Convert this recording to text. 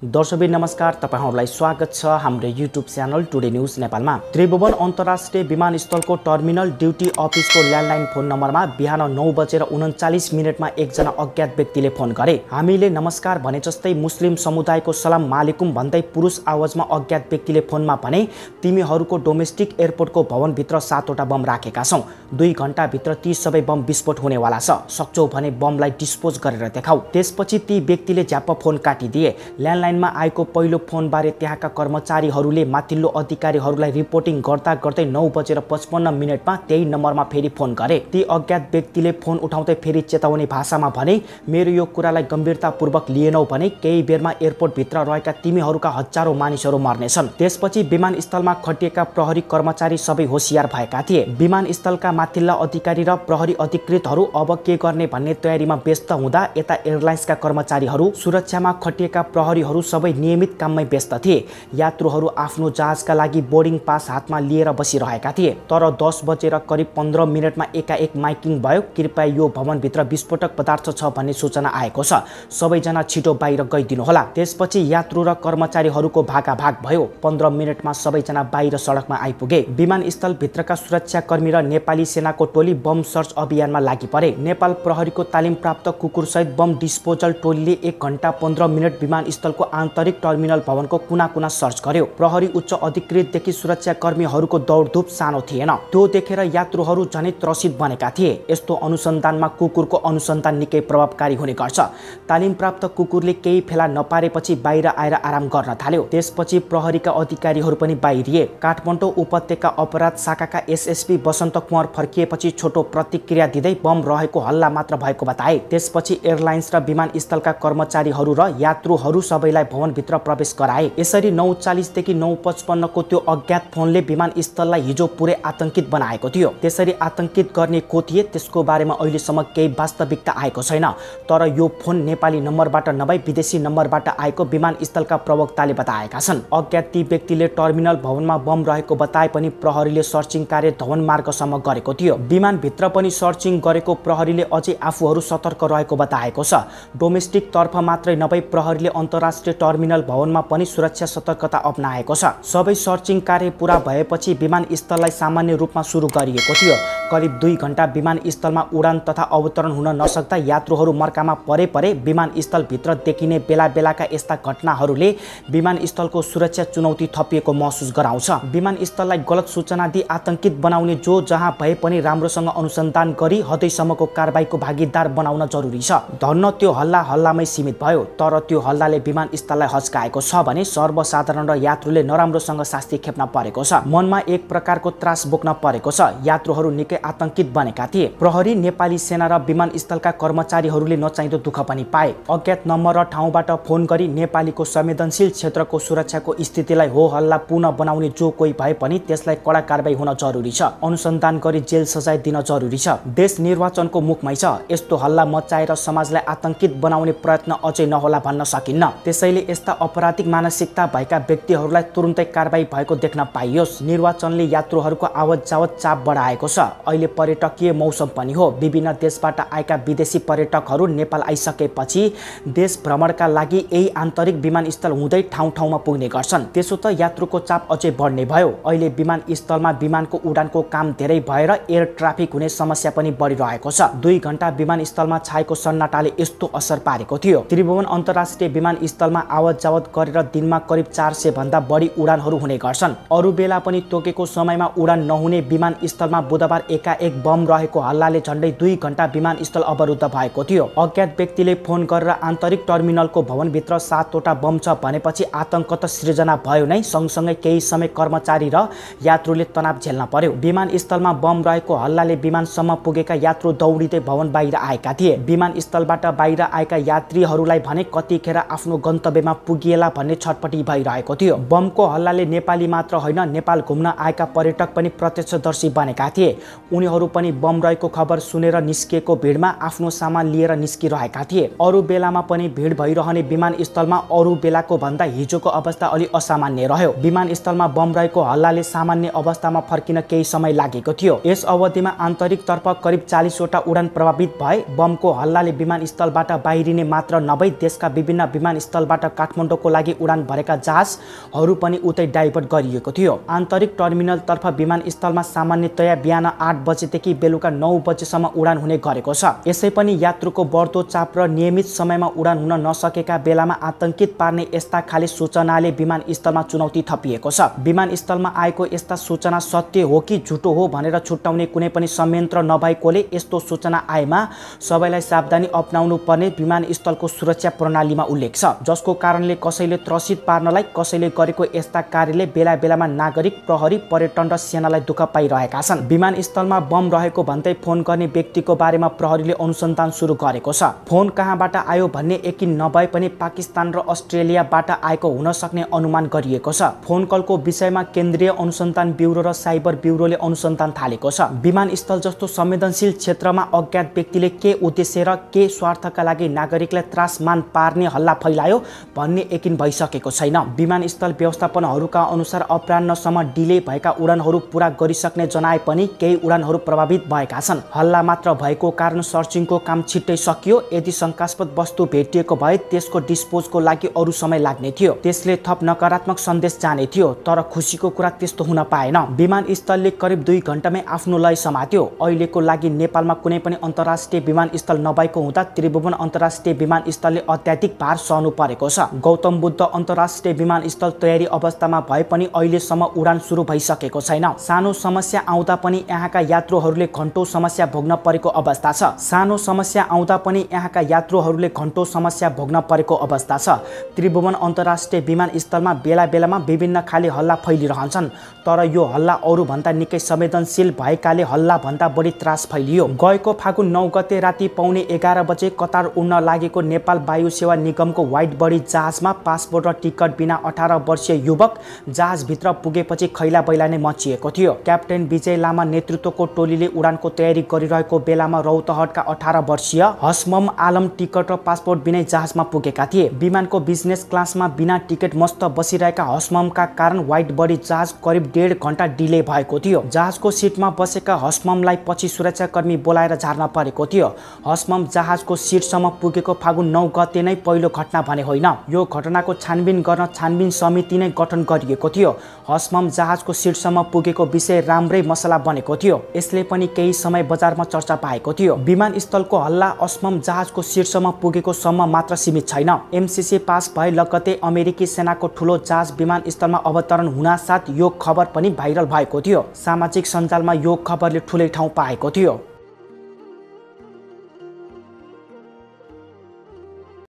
दर्शकबिन नमस्कार, तपाईहरुलाई स्वागत छ हाम्रो युट्युब च्यानल टुडे न्यूज नेपालमा। त्रिभुवन अन्तर्राष्ट्रिय विमानस्थलको टर्मिनल ड्युटी अफिसको ल्यान्डलाइन फोन नम्बरमा बिहान 9:39 एकजना अज्ञात व्यक्तिले फोन गरे। हामीले नमस्कार भने जस्तै मुस्लिम समुदायको सलाम मालेकुम भन्दै पुरुष आवाजमा अज्ञात व्यक्तिले फोनमा भने, तिमीहरुको डोमेस्टिक एयरपोर्टको भवनभित्र 7 वटा बम राखेका छौं। 2 घण्टाभित्र ती सबै बम विस्फोट हुनेवाला छ। सक्छौ भने बमलाई डिस्पोज गरेर देखाऊ। त्यसपछि ती व्यक्तिले झ्याप्प फोन काटिदिए। ल्यान्डलाइनमा आएको पहिलो फोनबारे त्यहाँका कर्मचारीहरूले माथिल्लो अधिकारीहरूलाई रिपोर्टिङ गर्दा गर्दै 9:55 त्यही नम्बरमा फेरि फोन गरे। ती अज्ञात व्यक्तिले फोन उठाउँदै फेरि चेतावनी भाषामा भने, मेरो यो कुरालाई गम्भीरतापूर्वक लिएनौ भने केही बेरमा एयरपोर्टभित्र रहेका तिमीहरूका हजारौं मानिसहरू मर्नेछन्। त्यसपछि विमानस्थलमा खटिएका प्रहरी कर्मचारी सबै होशियार भएका थिए। विमानस्थलका माथिल्ला अधिकारी र प्रहरी अधिकृतहरू अब के गर्ने भन्ने तयारीमा व्यस्त हुँदा यता एयरलाइन्सका कर्मचारीहरू, सुरक्षामा खटिएका प्रहरीहरू सबै नियमित काममै व्यस्त थिए। यात्रुहरू आफ्नो जहाजका लागि बोर्डिङ पास हातमा लिएर बसिरहेका थिए। तर 10:15 एकाएक माइकिङ भयो, कृपया यो भवनभित्र विस्फोटक पदार्थ छ भन्ने सूचना आएको छ, सबैजना छिटो बाहिर गइदिनुहोला। त्यसपछि यात्रु र कर्मचारीहरूको भागाभाग भयो। 15 मिनेटमा सबैजना बाहिर सडकमा आइपुगे। विमानस्थलभित्रका सुरक्षाकर्मी र नेपाली सेनाको टोली बम सर्च अभियानमा लागि परे। नेपाल प्रहरीको तालिम प्राप्त कुकुरसहित बम डिस्पोजल टोलीले 1 घण्टा 15 मिनट विमानस्थलको आन्तरिक टर्मिनल भवनको कुना-कुना सर्च गर्यो। प्रहरी उच्च अधिकृतदेखि सुरक्षाकर्मीहरूको दौडधुप सानो थिएन। त्यो देखेर यात्रुहरू झनै त्रसित बनेका थिए। यस्तो अनुसन्धानमा कुकुरको अनुसन्धान निकै प्रभावकारी हुने गर्छ। तालिम प्राप्त कुकुरले केही फेला नपारेपछि बाहिर आएर आराम गर्न थाल्यो। त्यसपछि प्रहरीका अधिकारीहरू पनि बाहिरिए। काठमाडौँ उपत्यका अपराध शाखाका एसएसपी वसन्त कुँवर फर्किएपछि छोटो प्रतिक्रिया दिँदै बम रहेको हल्ला मात्र भएको बताए। त्यसपछि एयरलाइन्स र विमानस्थलका कर्मचारीहरू र यात्रुहरू सबैलाई भवनभित्र प्रवेश गराए। यसरी 9:40 देखि 9:55 को त्यो अज्ञात फोनले विमानस्थललाई हिजो पुरै आतंकित बनाएको थियो। त्यसरी आतंकित गर्ने को थिए त्यसको बारेमा अहिलेसम्म केही वास्तविकता आएको छैन। तर यो फोन नेपाली नम्बरबाट नभई विदेशी नम्बरबाट आएको विमानस्थलका प्रवक्ताले बताएका छन्। अज्ञात ती व्यक्तिले टर्मिनल भवनमा बम रहेको बताए पनि प्रहरीले सर्चिङ कार्य धवन मार्गसम्म गरेको थियो। विमानभित्र पनि सर्चिङ गरेको प्रहरीले अझै आफूहरू सतर्क रहेको बताएको छ। डोमेस्टिक तर्फ मात्रै नभई प्रहरीले अन्तर्राष्ट्रिय टर्मिनल भवनमा पनि सुरक्षा सतर्कता अपनाएको छ। सबै सर्चिङ कार्य पूरा भएपछि विमानस्थललाई सामान्य रूपमा सुरु गरिएको थियो। करिब 2 घण्टा विमानस्थलमा उडान तथा अवतरण हुन नसक्दा यात्रुहरू मर्कामा परे विमानस्थलभित्र देखिने बेला बेलाका यस्ता घटनाहरूले विमानस्थलको सुरक्षा चुनौती थपिएको महसुस गराउँछ। विमानस्थललाई गलत सूचना दिई आतंकित बनाउने जो जहाँ भए पनि राम्रोसँग अनुसन्धान गरी हदैसम्मको कारबाहीको भागीदार बनाउन जरुरी छ। धन्न त्यो हल्लामै सीमित भयो। तर त्यो हल्लाले विमानस्थललाई हच्काएको छ भने सर्वसाधारण र यात्रुले नराम्रोसँग शास्ति खेप्न परेको छ। मनमा एक प्रकारको त्रास बोक्न परेको छ। यात्रुहरू निकै आतंकित बनेका थिए। प्रहरी, नेपाली सेना र विमानस्थलका कर्मचारीहरूले नचाहिँदो दुःख पनि पाए। अज्ञात नम्बर र ठाउँबाट फोन गरी नेपालीको संवेदनशील क्षेत्रको सुरक्षाको स्थितिलाई हो हल्ला पुनः बनाउने जो कोही भए पनि त्यसलाई कडा कारबाही हुन जरुरी छ। अनुसन्धान गरी जेल सजाय दिन जरुरी छ। देश निर्वाचनको मुखमै छ। यस्तो हल्ला मचाएर समाजलाई आतंकित बनाउने प्रयत्न अझै नहोला भन्न सकिन्न। त्यसैले यस्ता अपराधिक मानसिकता भएका व्यक्तिहरूलाई तुरुन्तै कारबाही भएको देख्न पाइयोस्। निर्वाचनले यात्रुहरूको आवत जावत चाप बढाएको छ। अहिले पर्यटकीय मौसम पनि हो। विभिन्न देशबाट आएका विदेशी पर्यटकहरू नेपाल आइसकेपछि देश भ्रमणका लागि यही आन्तरिक विमानस्थल हुँदै ठाउँ-ठाउँमा पुग्ने गर्छन्। त्यसो त यात्रुको चाप अझै बढ्ने भयो। अहिले विमानस्थलमा विमानको उडानको काम धेरै भएर एयर ट्राफिक हुने समस्या पनि बढिरहेको छ। 2 घण्टा विमानस्थलमा छाएको सन्नाटाले यस्तो असर पारेको थियो। त्रिभुवन अन्तर्राष्ट्रिय विमानस्थलमा आवत जावत गरेर दिनमा करिब 400 भन्दा बढी उडानहरू हुने गर्छन्। अरू बेला पनि तोकेको समयमा उडान नहुने विमानस्थलमा बुधबार एकाएक बम रहेको हल्लाले झन्डै 2 घण्टा विमानस्थल अवरुद्ध भएको थियो। अज्ञात व्यक्तिले फोन गरेर आन्तरिक टर्मिनलको भवनभित्र 7 वटा बम छ भनेपछि आतंक त सृजना भयो नै, सँगसँगै केही समय कर्मचारी र यात्रुले तनाव झेल्न पर्यो। विमानस्थलमा बम रहेको हल्लाले विमानसम्म पुगेका यात्रु दौडिँदै भवन बाहिर आएका थिए। विमानस्थलबाट बाहिर आएका यात्रीहरूलाई भने कतिखेर आफ्नो गन्तव्यमा पुगिएला भन्ने छटपटी भइरहेको थियो। बमको हल्लाले नेपाली मात्र होइन, नेपाल घुम्न आएका पर्यटक पनि प्रत्यक्षदर्शी बनेका थिए। उनीहरू पनि बम रहेको खबर सुनेर निस्किएको भिडमा आफ्नो सामान लिएर निस्किरहेका थिए। अरू बेलामा पनि भिड भइरहने विमानस्थलमा अरू बेलाको भन्दा हिजोको अवस्था अलि असामान्य रह्यो। विमानस्थलमा बम रहेको हल्लाले सामान्य अवस्थामा फर्किन केही समय लागेको थियो। यस अवधिमा आन्तरिकतर्फ करिब 40 वटा उडान प्रभावित भए। बमको हल्लाले विमानस्थलबाट बाहिरिने मात्र नभई देशका विभिन्न विमानस्थल टर्मिनलबाट काठमाडौँको लागि उडान भरेका जहाजहरू पनि उतै डाइभर्ट गरिएको थियो। आन्तरिक टर्मिनलतर्फ विमानस्थलमा सामान्यतया बिहान 8 बजेदेखि बेलुका 9 बजेसम्म उडान हुने गरेको छ। यसै पनि यात्रुको बढ्दो चाप र नियमित समयमा उडान हुन नसकेका बेलामा आतंकित पार्ने यस्ता खाले सूचनाले विमानस्थलमा चुनौती थपिएको छ। विमानस्थलमा आएको यस्ता सूचना सत्य हो कि झुटो हो भनेर छुट्याउने कुनै पनि संयन्त्र नभएकोले यस्तो सूचना आएमा सबैलाई सावधानी अपनाउनु पर्ने विमानस्थलको सुरक्षा प्रणालीमा उल्लेख छ, जसको कारणले कसैले त्रसित पार्नलाई कसैले गरेको यस्ता कार्यले बेला बेलामा नागरिक, प्रहरी, पर्यटन र सेनालाई दुःख पाइरहेका छन्। विमानस्थलमा बम रहेको भन्दै फोन गर्ने व्यक्तिको बारेमा प्रहरीले अनुसन्धान सुरु गरेको छ। फोन कहाँबाट आयो भन्ने यकिन नभए पनि पाकिस्तान र अस्ट्रेलियाबाट आएको हुन सक्ने अनुमान गरिएको छ। फोन कलको विषयमा केन्द्रीय अनुसन्धान ब्युरो र साइबर ब्युरोले अनुसन्धान थालेको छ। विमानस्थल जस्तो संवेदनशील क्षेत्रमा अज्ञात व्यक्तिले के उद्देश्य र के स्वार्थका लागि नागरिकलाई त्रासमान पार्ने हल्ला फैलायो भन्ने यकिन भइसकेको छैन। विमानस्थल व्यवस्थापनहरूका अनुसार अपराह्नसम्म डिले भएका उडानहरू पूरा गरिसक्ने जनाए पनि केही उडानहरू प्रभावित भएका छन्। हल्ला मात्र भएको कारण सर्चिङको काम छिट्टै सकियो। यदि शंकास्पद वस्तु भेटिएको भए त्यसको डिस्पोजको लागि अरू समय लाग्ने थियो। त्यसले थप नकारात्मक सन्देश जाने थियो, तर खुसीको कुरा त्यस्तो हुन पाएन। विमानस्थलले करिब 2 घण्टामै आफ्नो लय समात्यो। अहिलेको लागि नेपालमा कुनै पनि अन्तर्राष्ट्रिय विमानस्थल नभएको हुँदा त्रिभुवन अन्तर्राष्ट्रिय विमानस्थलले अत्याधिक भार सहनु परेको छ। गौतम बुद्ध अन्तर्राष्ट्रिय विमानस्थल तयारी अवस्थामा भए पनि अहिलेसम्म उडान सुरु भइसकेको छैन। सानो समस्या आउँदा पनि यहाँका यात्रुहरूले घण्टौं समस्या भोग्न परेको अवस्था छ। त्रिभुवन अन्तर्राष्ट्रिय विमानस्थलमा बेला बेलामा विभिन्न खाले हल्ला फैलिरहन्छन्, तर यो हल्ला अरूभन्दा निकै संवेदनशील भएकाले हल्ला भन्दा बढी त्रास फैलियो। गएको फागुन 9 गते राति पौने 11 बजे कतार उड्न लागेको नेपाल वायु सेवा निगमको व्हाइट बडी जहाजमा पासपोर्ट र टिकट बिना 18 वर्षीय युवक जहाजभित्र पुगेपछि खैला बैला नै मचिएको थियो। क्याप्टेन विजय लामा नेतृत्वको टोलीले उडानको तयारी गरिरहेको बेलामा रौतहटका 18 वर्षीय हसमम आलम टिकट र पासपोर्ट बिनै जहाजमा पुगेका थिए। विमानको बिजनेस क्लासमा बिना टिकट मस्त बसिरहेका हसममका कारण व्हाइट बडी जहाज करिब 1.5 घण्टा डिले भएको थियो। जहाजको सिटमा बसेका हसममलाई पछि सुरक्षाकर्मी बोलाएर झार्न परेको थियो। हसमम जहाजको सिटसम्म पुगेको फागुन 9 गते नै पहिलो घटना भने होइन। यो घटनाको छानबिन गर्न छानबिन समिति नै गठन गरिएको थियो। हसमम जहाजको सिटसम्म पुगेको विषय राम्रै मसला बनेको थियो। यसले पनि केही समय बजारमा चर्चा पाएको थियो। विमानस्थलको हल्ला हसमम जहाजको सिटसम्म पुगेको सम्म मात्र सीमित छैन। एमसीसी पास भए लगत्तै अमेरिकी सेनाको ठूलो जहाज विमानस्थलमा अवतरण हुनासाथ यो खबर पनि भाइरल भएको थियो। सामाजिक सञ्जालमा यो खबरले ठूलै ठाउँ पाएको थियो।